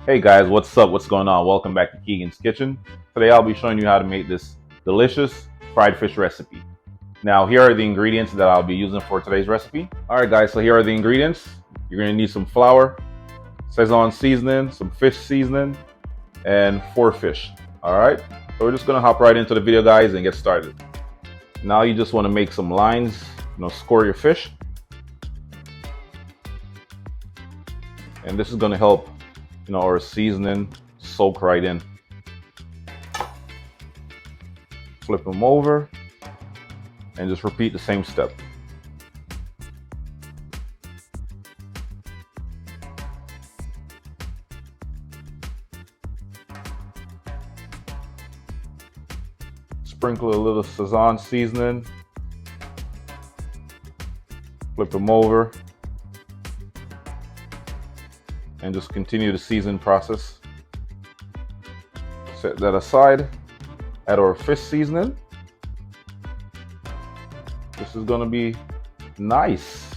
Hey guys, what's up? What's going on? Welcome back to Keegan's Kitchen. Today I'll be showing you how to make this delicious fried fish recipe. Now here are the ingredients that I'll be using for today's recipe. Alright guys, so here are the ingredients. You're going to need some flour, Szechuan seasoning, some fish seasoning, and 4 fish. Alright, so we're just going to hop right into the video guys and get started. Now you just want to make some lines, score your fish. And this is going to help our seasoning soak right in. Flip them over and just repeat the same step. Sprinkle a little Szechuan seasoning. Flip them over and just continue the seasoning process. Set that aside. Add our fish seasoning. This is gonna be nice.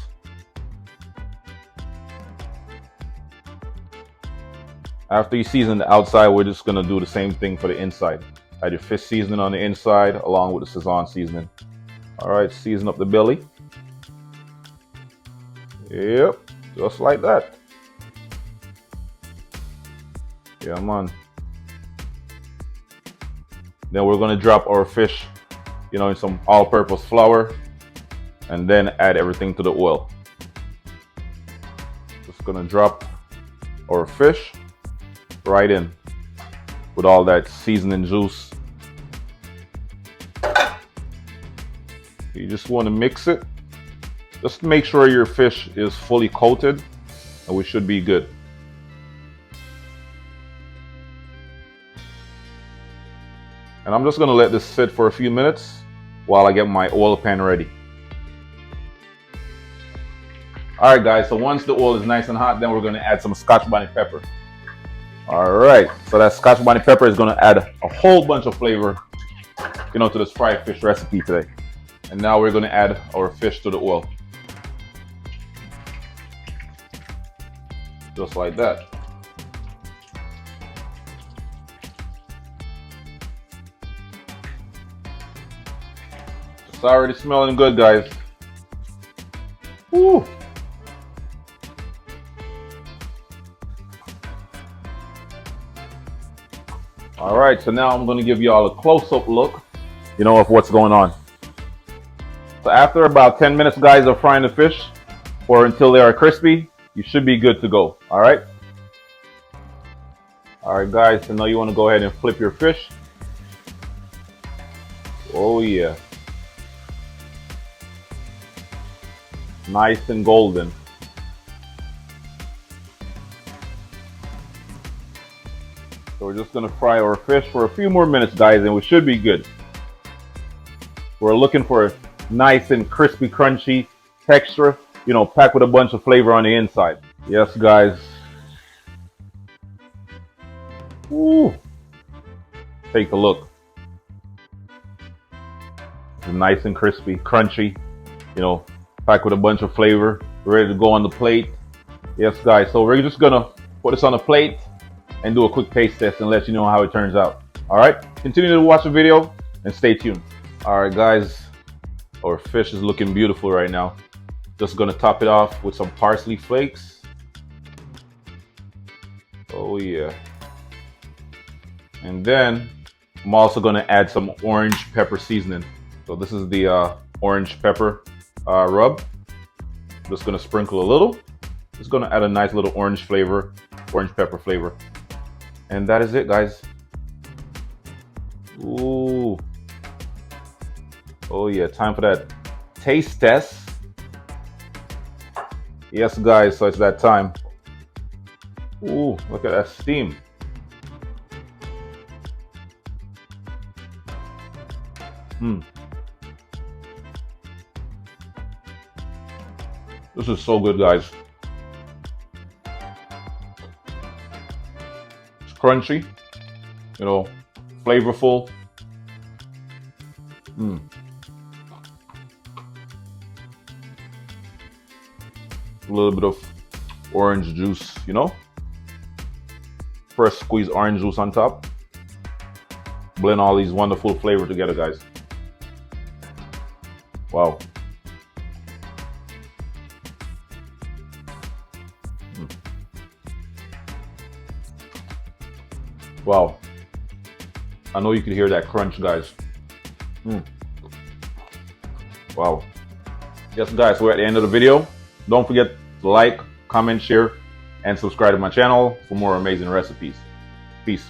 After you season the outside, we're just gonna do the same thing for the inside. Add your fish seasoning on the inside along with the Szechuan seasoning. All right, season up the belly. Yep, just like that. Yeah, man. Then we're gonna drop our fish, in some all-purpose flour, and then add everything to the oil. Just gonna drop our fish right in with all that seasoning juice. You just want to mix it. Just make sure your fish is fully coated, and we should be good. And I'm just going to let this sit for a few minutes while I get my oil pan ready. Alright guys, so once the oil is nice and hot, then we're going to add some Scotch bonnet pepper. Alright, so that Scotch bonnet pepper is going to add a whole bunch of flavor, to this fried fish recipe today. And now we're going to add our fish to the oil. Just like that. It's already smelling good, guys. Woo! All right, so now I'm going to give you all a close-up look, of what's going on. So after about 10 minutes, guys, of frying the fish, or until they are crispy, you should be good to go. All right. All right, guys. So now you want to go ahead and flip your fish. Oh yeah. Nice and golden. So we're just gonna fry our fish for a few more minutes, guys, and we should be good. We're looking for a nice and crispy, crunchy texture, packed with a bunch of flavor on the inside. Yes, guys. Ooh. Take a look. It's nice and crispy, crunchy, packed with a bunch of flavor, ready to go on the plate. Yes, guys. So we're just gonna put this on a plate and do a quick taste test and let you know how it turns out. All right. Continue to watch the video and stay tuned. All right, guys. Our fish is looking beautiful right now. Just gonna top it off with some parsley flakes. Oh yeah. And then I'm also gonna add some orange pepper seasoning. So this is the orange pepper rub. I'm just gonna sprinkle a little. Just gonna add a nice little orange flavor, orange pepper flavor. And that is it, guys. Ooh. Oh yeah, time for that taste test. Yes, guys, so it's that time. Ooh, look at that steam. This is so good, guys. It's crunchy, flavorful. A little bit of orange juice, First, squeeze orange juice on top. Blend all these wonderful flavors together, guys. Wow. Wow. I know you can hear that crunch, guys. Wow. Yes, guys, we're at the end of the video. Don't forget to like, comment, share, and subscribe to my channel for more amazing recipes. Peace.